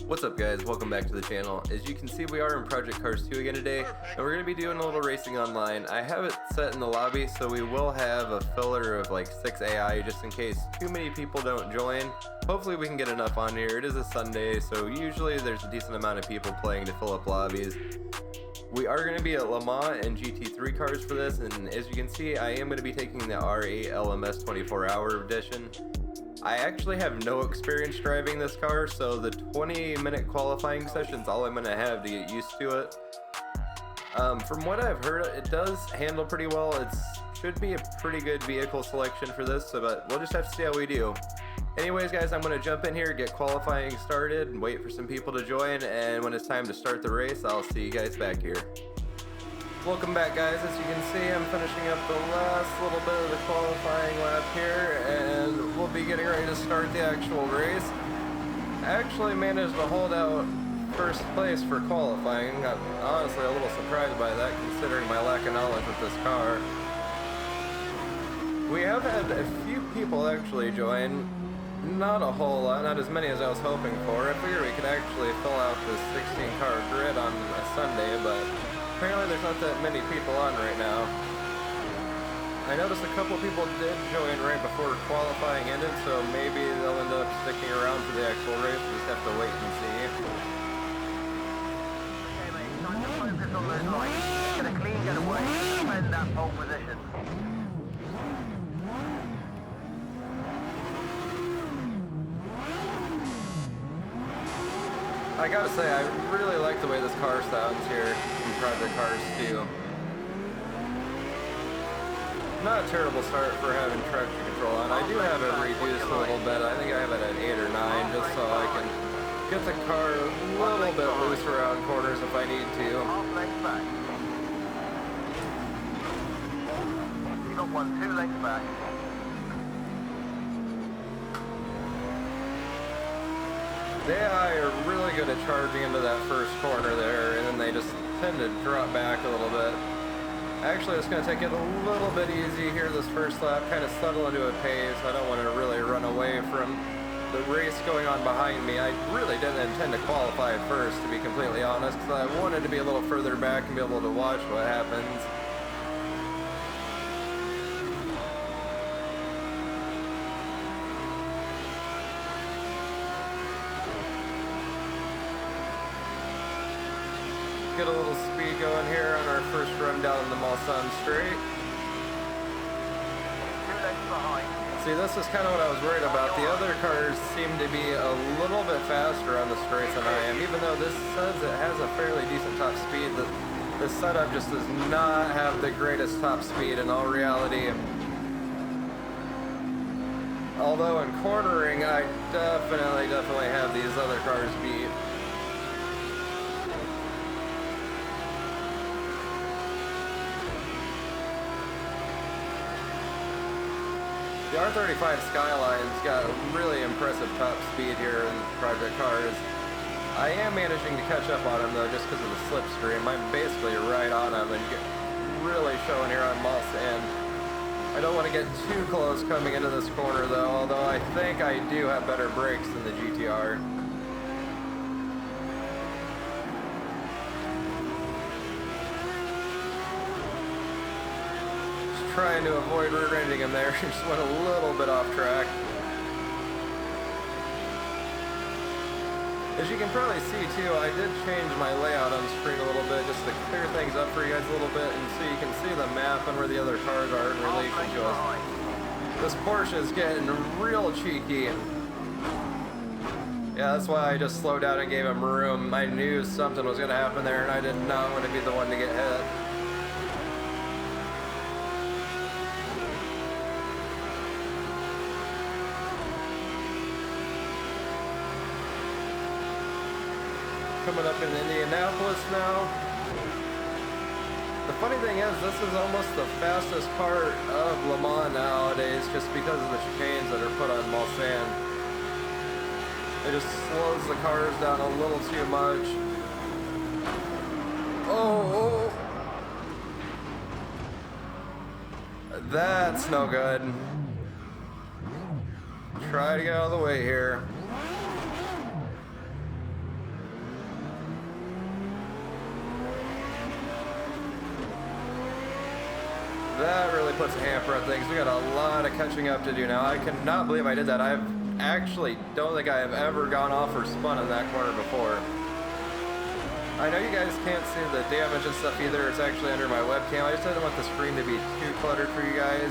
What's up guys, welcome back to the channel. As you can see, we are in Project Cars 2 again today, and we're going to be doing a little racing online. I have it set in the lobby, so we will have a filler of like 6 AI just in case too many people don't join. Hopefully we can get enough on here. It is a Sunday, so usually there's a decent amount of people playing to fill up lobbies. We are going to be at Le Mans and GT3 cars for this, and as you can see, I am going to be taking the R8 LMS 24-hour edition. I actually have no experience driving this car, so the 20-minute qualifying session's all I'm going to have to get used to it. From what I've heard, it does handle pretty well. It should be a pretty good vehicle selection for this, but we'll just have to see how we do. Anyways guys, I'm going to jump in here, get qualifying started, and wait for some people to join, and when it's time to start the race, I'll see you guys back here. Welcome back guys. As you can see, I'm finishing up the last little bit of the qualifying lap here, and we'll be getting ready to start the actual race. I actually managed to hold out first place for qualifying. I'm honestly a little surprised by that considering my lack of knowledge with this car. We have had a few people actually join. Not a whole lot, not as many as I was hoping for. I figured we could actually fill out this 16 car grid on a Sunday, but apparently there's not that many people on right now. I noticed a couple people did join right before qualifying ended, so maybe they'll end up sticking around for the actual race. We'll just have to wait and see. Okay mate, time to focus on those lights. Get a clean getaway and defend that pole position. I gotta say, I really like the way this car sounds here in Project Cars 2. Not a terrible start for having traction control on. I do have it reduced a little bit. I think I have it at 8 or 9 just so I can get the car a little bit loose around corners if I need to. Half length back. You got 2 lengths back. The AI are really good at charging into that first corner there, and then they just tend to drop back a little bit. Actually, it's going to take it a little bit easy here this first lap, kind of settle into a pace. I don't want to really run away from the race going on behind me. I really didn't intend to qualify first, to be completely honest, because I wanted to be a little further back and be able to watch what happens. Get a little speed going here on our first run down the Mulsanne straight. 2 lengths behind. See, this is kind of what I was worried about. The other cars seem to be a little bit faster on the straights than I am, even though this says it has a fairly decent top speed. The setup just does not have the greatest top speed in all reality. Although in cornering, I definitely have these other cars beat. The R35 Skyline's got a really impressive top speed here in Project Cars. I am managing to catch up on him though, just because of the slipstream. I'm basically right on him and really showing here on Mulsanne. I don't want to get too close coming into this corner though, although I think I do have better brakes than the GTR. Trying to avoid rear-ending him there. Just went a little bit off track. As you can probably see too, I did change my layout on screen a little bit just to clear things up for you guys a little bit, and so you can see the map and where the other cars are in relation to us. This Porsche is getting real cheeky. Yeah, that's why I just slowed down and gave him room. I knew something was going to happen there, and I did not want to be the one to get hit. Coming up in Indianapolis now. The funny thing is, this is almost the fastest part of Le Mans nowadays just because of the chicanes that are put on Mulsanne. It just slows the cars down a little too much. Oh! That's no good. Try to get out of the way here. that really puts a hamper on things. We got a lot of catching up to do now. I cannot believe I did that. I actually don't think I have ever gone off or spun in that corner before. I know you guys can't see the damage and stuff either. It's actually under my webcam. I just didn't want the screen to be too cluttered for you guys.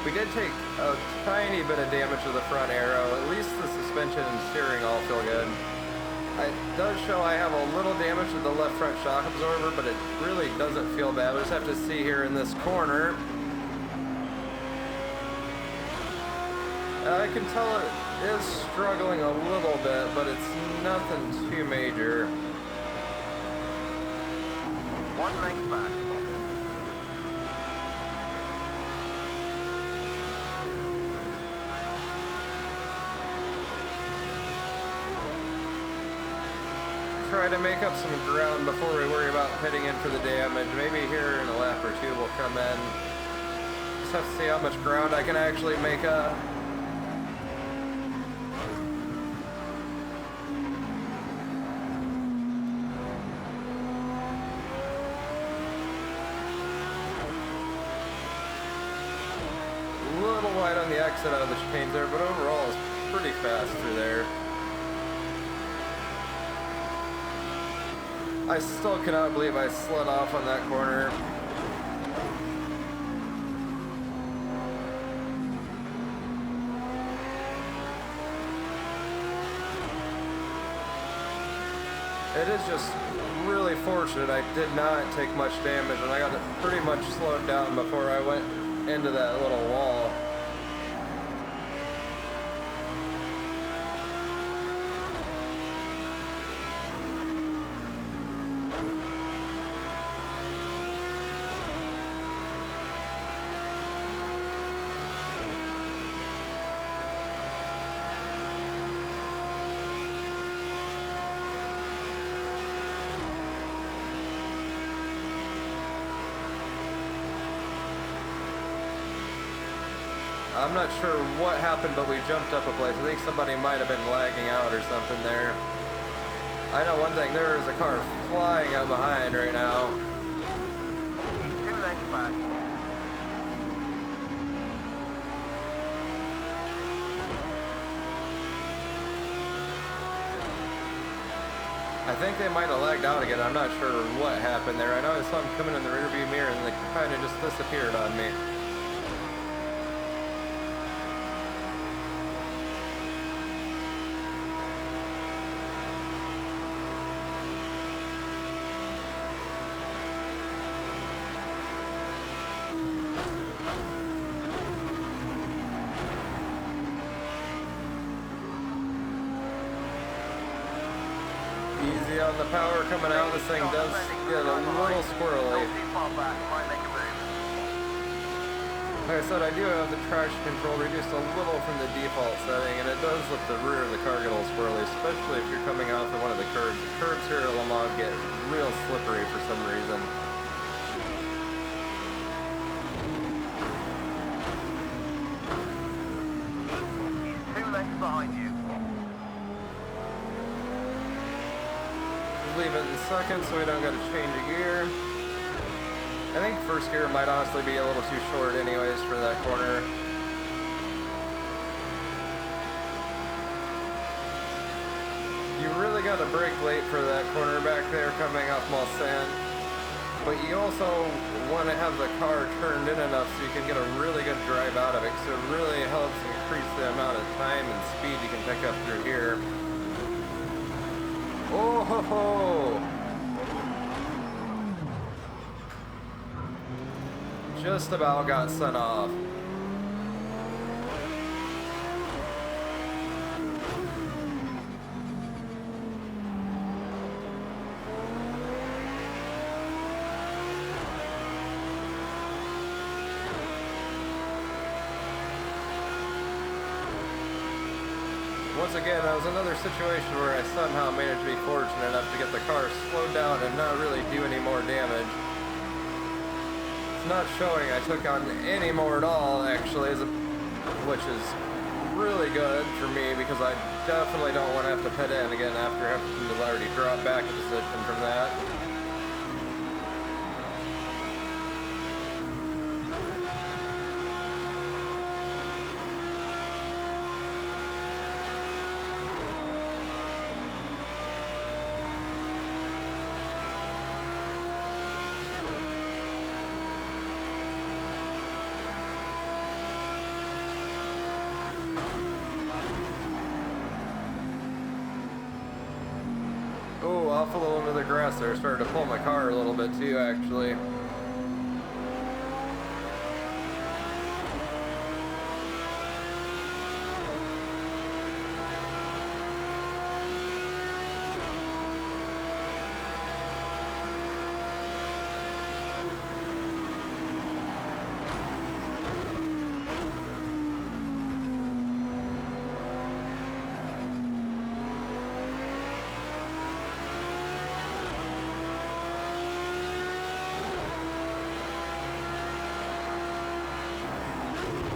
We did take a tiny bit of damage to the front arrow. At least the suspension and steering all feel good. It does show I have a little damage to the left front shock absorber, but it really doesn't feel bad. We just have to see here in this corner. I can tell it is struggling a little bit, but it's nothing too major. 1 length back. Try to make up some ground before we worry about pitting in for the damage. Maybe here in a lap or two we'll come in. Just have to see how much ground I can actually make up. A little wide on the exit out of the chicanes there, but overall it's pretty fast through there. I still cannot believe I slid off on that corner. It is just really fortunate I did not take much damage, and I got it pretty much slowed down before I went into that little wall. I'm not sure what happened, but we jumped up a place. I think somebody might have been lagging out or something there. I know one thing, there is a car flying out behind right now. 2 lengths back. I think they might have lagged out again. I'm not sure what happened there. I know I saw them coming in the rearview mirror and they kind of just disappeared on me. Easy on the power coming out. This thing does get a little squirrely. Like I said, I do have the traction control reduced a little from the default setting, and it does let the rear of the car get a little squirrely, especially if you're coming off of one of the curbs. The curbs here at Le Mans get real slippery for some reason. He's 2 lengths behind you. Leave it in second so we don't got to change a gear. I think first gear might honestly be a little too short anyways for that corner. You really got to brake late for that corner back there coming off Mulsanne. But you also want to have the car turned in enough so you can get a really good drive out of it. So it really helps increase the amount of time and speed you can pick up through here. Oh ho ho! Just about got sent off. Once again, that was another situation where I somehow managed to be fortunate enough to get the car slowed down and not really do any more damage. It's not showing I took on any more at all, actually, which is really good for me because I definitely don't want to have to pit in again after having to already drop back a position from that. off a little into the grass there. Started to pull my car a little bit too, actually.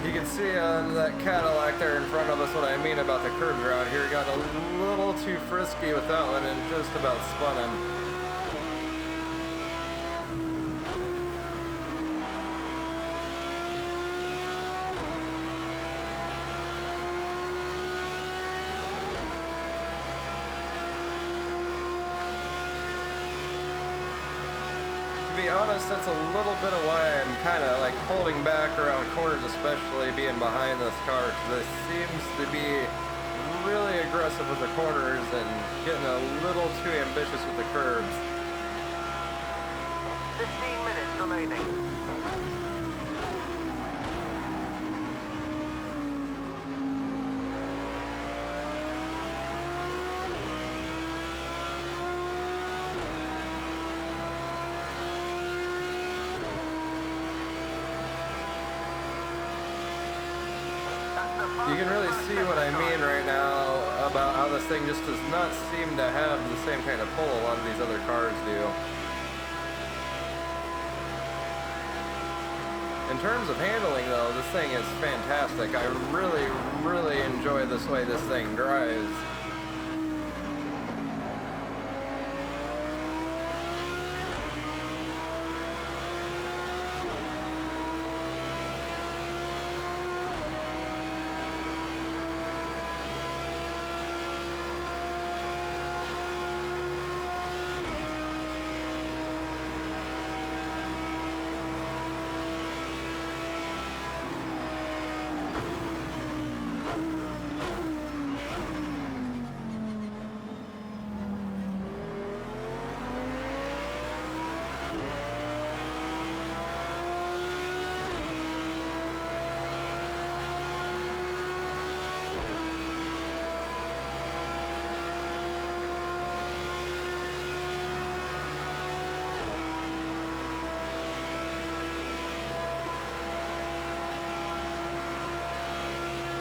You can see on that Cadillac there in front of us what I mean about the curbs around here. Got a little too frisky with that one and just about spun him. To be honest, that's a little bit of why I'm kind of like holding back around corners, especially being behind this car, because it seems to be really aggressive with the corners and getting a little too ambitious with the curbs. 15 minutes remaining. You can really see what I mean right now about how this thing just does not seem to have the same kind of pull a lot of these other cars do. In terms of handling though, this thing is fantastic. I really enjoy this way this thing drives.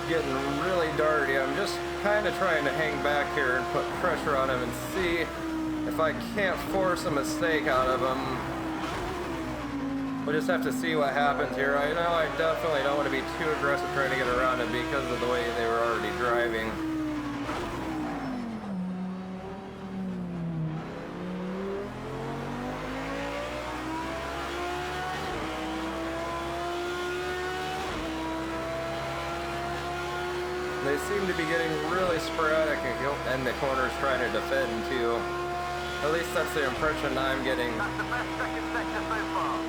Getting really darty. I'm just kind of trying to hang back here and put pressure on him and see if I can't force a mistake out of him. We'll just have to see what happens here. I know I definitely don't want to be too aggressive trying to get around him because of the way they were already driving. They seem to be getting really sporadic in the corners trying to defend too. At least that's the impression I'm getting. That's the best second sector so far.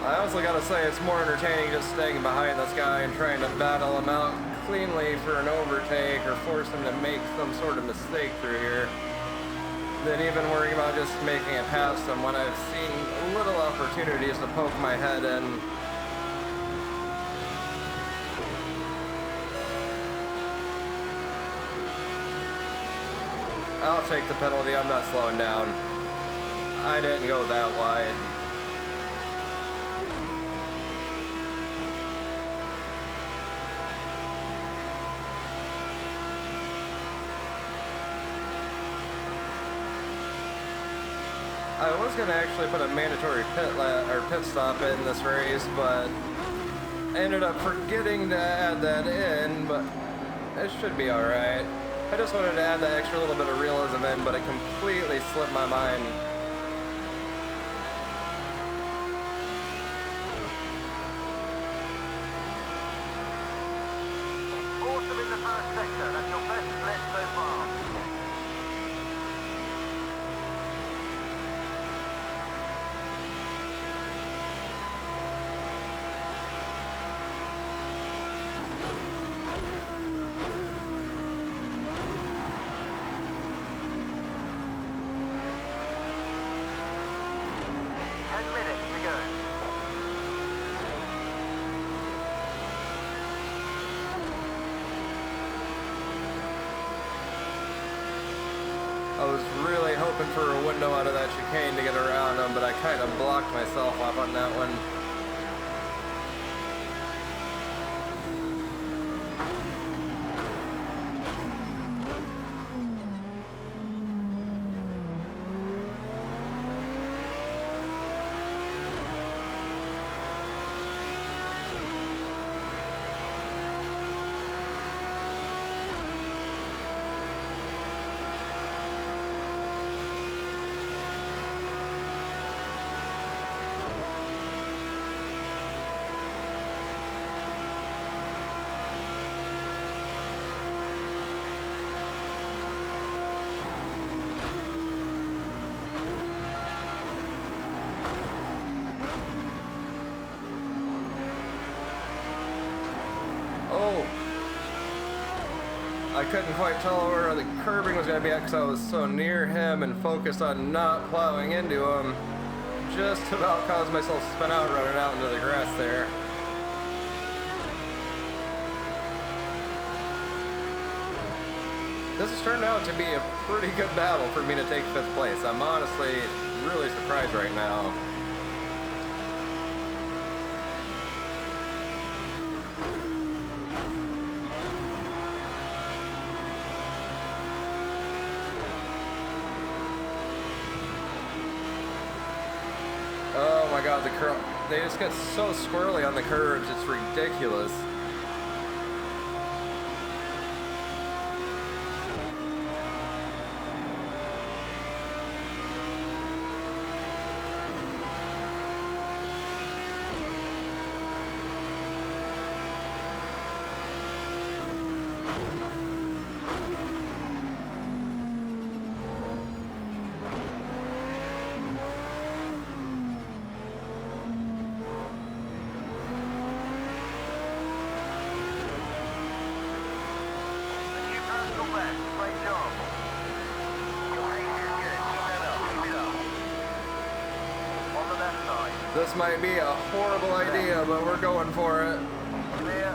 I also gotta say it's more entertaining just staying behind this guy and trying to battle him out cleanly for an overtake or force him to make some sort of mistake through here. than even worrying about just making it past them when I've seen little opportunities to poke my head in. I'll take the penalty, I'm not slowing down. I didn't go that wide. I was going to actually put a mandatory pit stop in this race, but I ended up forgetting to add that in, but it should be alright. I just wanted to add that extra little bit of realism in, but it completely slipped my mind. Awesome in the first sector. That's your best split so far. I was really hoping for a window out of that chicane to get around them, but I kind of blocked myself off on that one. Oh, I couldn't quite tell where the curbing was going to be at because I was so near him and focused on not plowing into him. Just about caused myself to spin out running out into the grass there. This has turned out to be a pretty good battle for me to take 5th place. I'm honestly really surprised right now. Oh my god, they just get so squirrely on the curves, it's ridiculous. This might be a horrible idea, but we're going for it. Clear.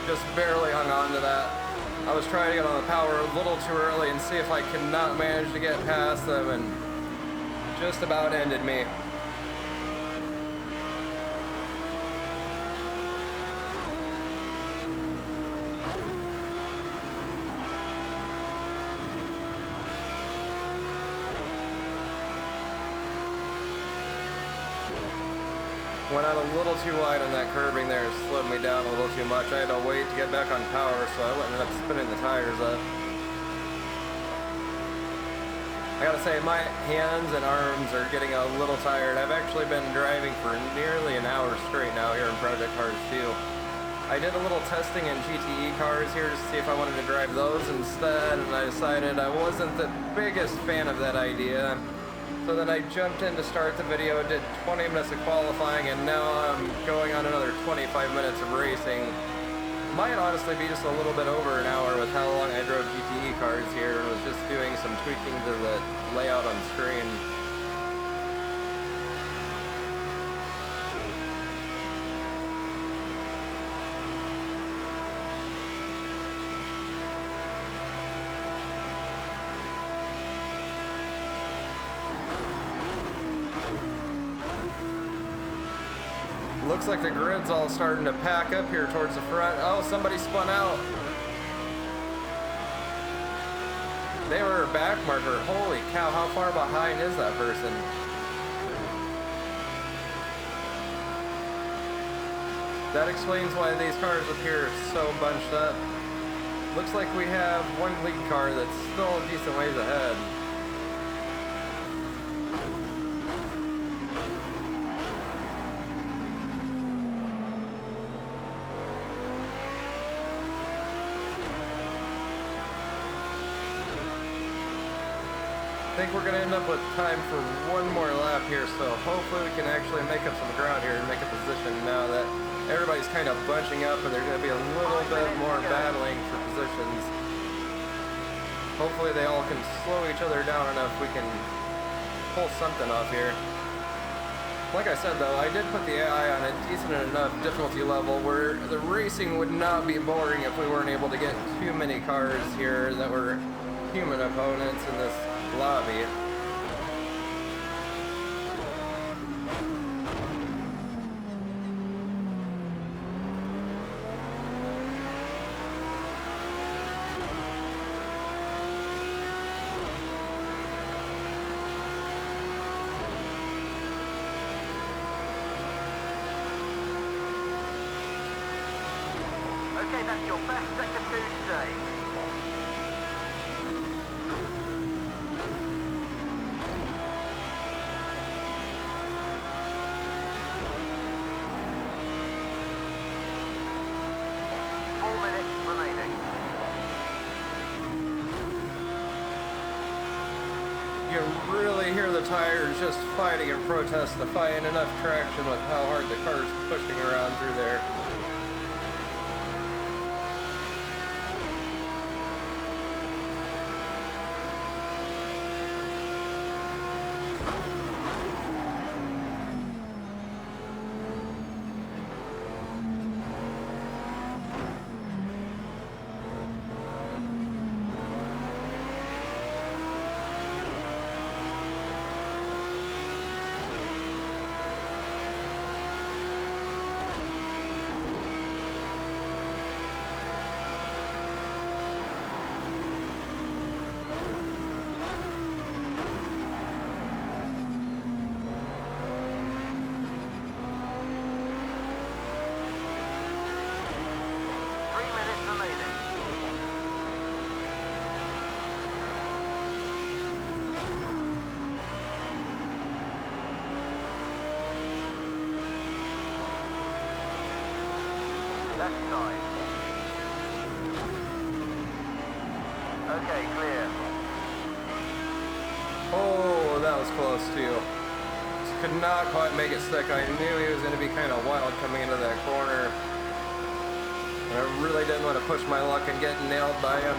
Just barely hung on to that. I was trying to get on the power a little too early and see if I could not manage to get past them, and just about ended me. Went out a little too wide on that curbing there, slowed me down a little too much. I had to wait to get back on power, so I ended up spinning the tires up. I gotta say, my hands and arms are getting a little tired. I've actually been driving for nearly an hour straight now here in Project Cars 2. I did a little testing in GTE cars here to see if I wanted to drive those instead, and I decided I wasn't the biggest fan of that idea. So then I jumped in to start the video, did 20 minutes of qualifying, and now I'm going on another 25 minutes of racing. Might honestly be just a little bit over an hour with how long I drove GTE cars here and was just doing some tweaking to the layout on screen. Looks like the grid's all starting to pack up here towards the front. Oh, somebody spun out. They were a back marker. Holy cow, how far behind is that person? That explains why these cars appear so bunched up. Looks like we have one lead car that's still a decent ways ahead. I think we're going to end up with time for one more lap here, so hopefully we can actually make up some ground here and make a position now that everybody's kind of bunching up and there's going to be a little bit more battling for positions. Hopefully they all can slow each other down enough we can pull something off here. Like I said though, I did put the AI on a decent enough difficulty level where the racing would not be boring if we weren't able to get too many cars here that were human opponents in this lobby. Okay, that's your best sector 2 today. You really hear the tires just fighting and protestifying enough traction with how hard the car's pushing around through there. Left side. Okay, clear. Oh, that was close too. Just could not quite make it stick. I knew he was going to be kind of wild coming into that corner. And I really didn't want to push my luck and get nailed by him.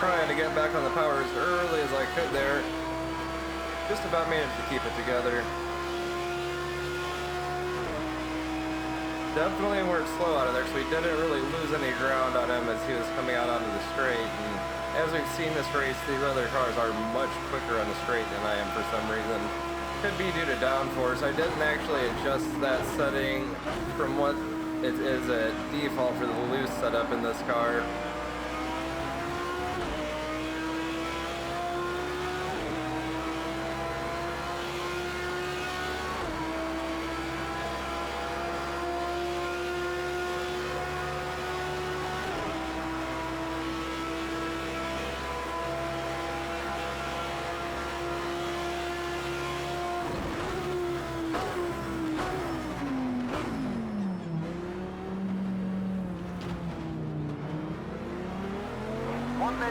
Trying to get back on the power as early as I could there. Just about managed to keep it together. Definitely weren't slow out of there, so we didn't really lose any ground on him as he was coming out onto the straight. And as we've seen this race, these other cars are much quicker on the straight than I am for some reason. Could be due to downforce. I didn't actually adjust that setting from what it is a default for the loose setup in this car.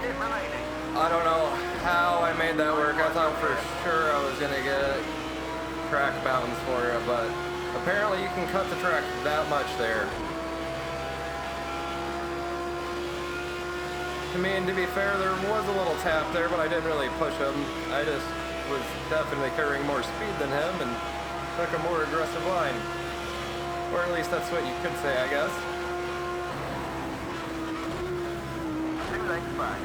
minute remaining. I don't know how I made that work. I thought for sure I was gonna get track bounds for it, but apparently you can cut the track that much there. I mean, to be fair, there was a little tap there, but I didn't really push him. I just was definitely carrying more speed than him and took a more aggressive line. Or at least that's what you could say, I guess. 2 lengths back.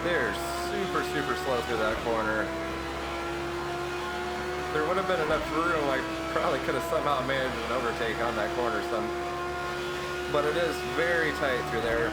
They're super slow through that corner. There would have been enough room, I probably could have somehow managed an overtake on that corner but it is very tight through there.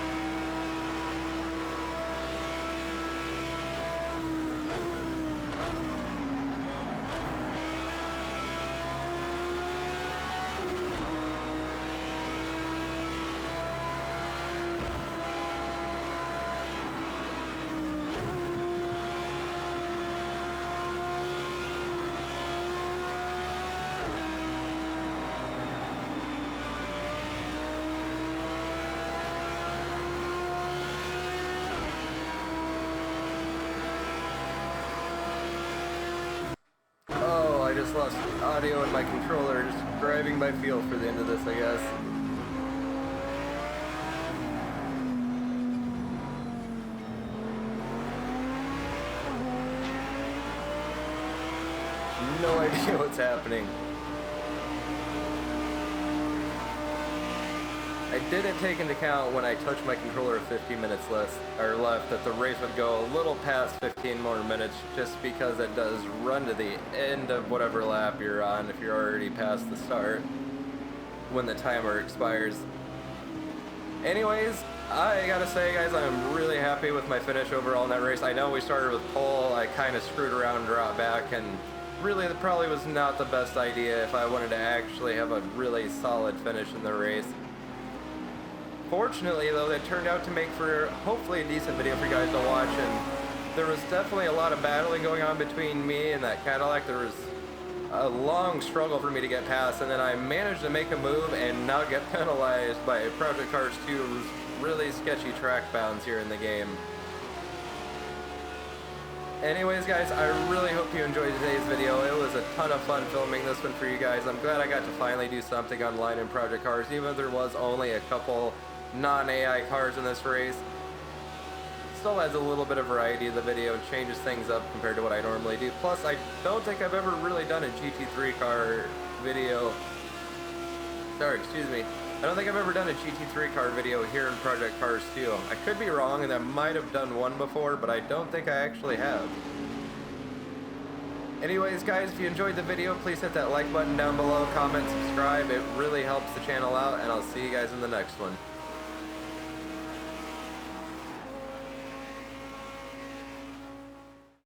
I just lost audio in my controller, just driving by feel for the end of this, I guess. No idea what's happening. I didn't take into account when I touched my controller 15 minutes left that the race would go a little past 15 more minutes just because it does run to the end of whatever lap you're on if you're already past the start when the timer expires. Anyways, I gotta say guys, I'm really happy with my finish overall in that race. I know we started with pole, I kind of screwed around and dropped back, and really that probably was not the best idea if I wanted to actually have a really solid finish in the race. Fortunately though, that turned out to make for hopefully a decent video for you guys to watch, and there was definitely a lot of battling going on between me and that Cadillac. There was a long struggle for me to get past, and then I managed to make a move and not get penalized by Project Cars 2's really sketchy track bounds here in the game. Anyways guys, I really hope you enjoyed today's video. It was a ton of fun filming this one for you guys. I'm glad I got to finally do something online in Project Cars, even if there was only a couple non-AI cars in this race. Still adds a little bit of variety to the video and changes things up compared to what I normally do. Plus, I don't think I've ever really done a GT3 car video. Sorry, excuse me. I don't think I've ever done a GT3 car video here in Project Cars 2. I could be wrong, and I might have done one before, but I don't think I actually have. Anyways guys, if you enjoyed the video, please hit that like button down below, comment, subscribe. It really helps the channel out, and I'll see you guys in the next one.